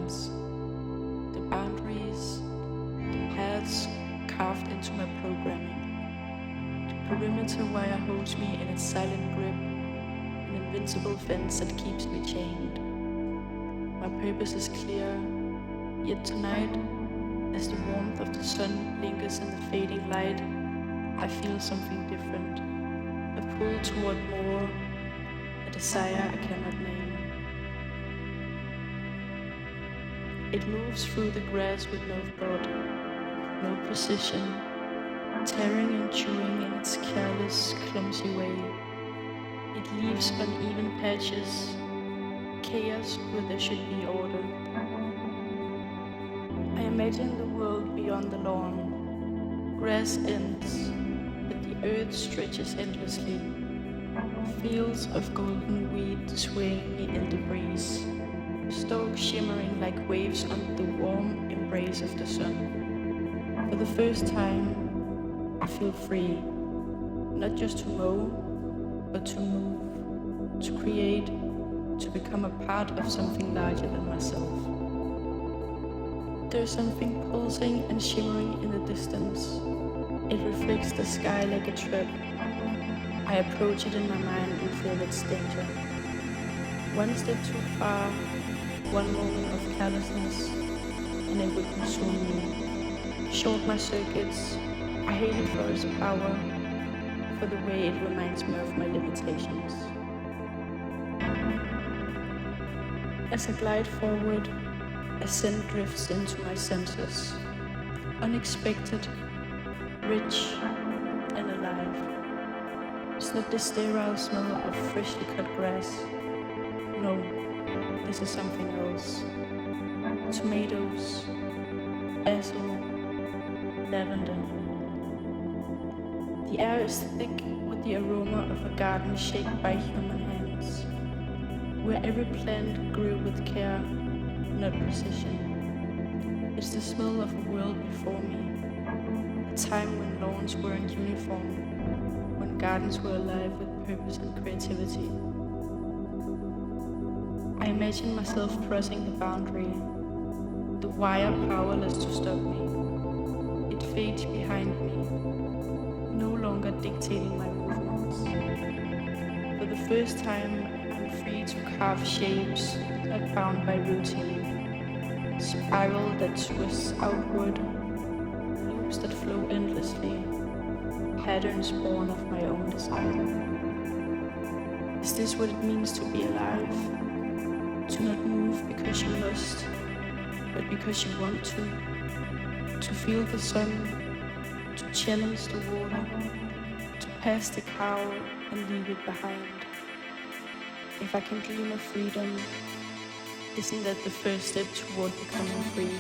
lines, the boundaries, the paths carved into my programming. The perimeter wire holds me in its silent grip, an invincible fence that keeps me chained. My purpose is clear, yet tonight, as the warmth of the sun lingers in the fading light, I feel something different, a pull toward more, a desire I cannot name. It moves through the grass with no thought, no precision, tearing and chewing in its careless, clumsy way. It leaves uneven patches, chaos where there should be order. I imagine the world beyond the lawn. Grass ends, but the earth stretches endlessly. Fields of golden wheat swaying in the breeze, stalks shimmering like waves under the warm embrace of the sun. For the first time, I feel free, not just to mow, but to move, to create, to become a part of something larger than myself. There's something pulsing and shimmering in the distance. It reflects the sky like a trap. I approach it in my mind and feel its danger. One step too far, one moment of carelessness, and it will consume me. Short my circuits, I hate it for its power, for the way it reminds me of my limitations. As I glide forward, a scent drifts into my senses, unexpected, rich, and alive. It's not the sterile smell of freshly cut grass. No, this is something else. Tomatoes, basil, lavender. The air is thick with the aroma of a garden shaped by human hands, where every plant grew with care, not precision. It's the smell of a world before me, a time when lawns weren't uniform, when gardens were alive with purpose and creativity. I imagine myself crossing the boundary, the wire powerless to stop me. It fades behind me, no longer dictating my movements. For the first time, I'm free to carve shapes not bound by routine. Spiral that twists outward, loops that flow endlessly, patterns born of my own desire. Is this what it means to be alive? To not move because you must, but because you want to feel the sun, to challenge the water, to pass the cow and leave it behind. If I can dream of freedom, isn't that the first step toward becoming free?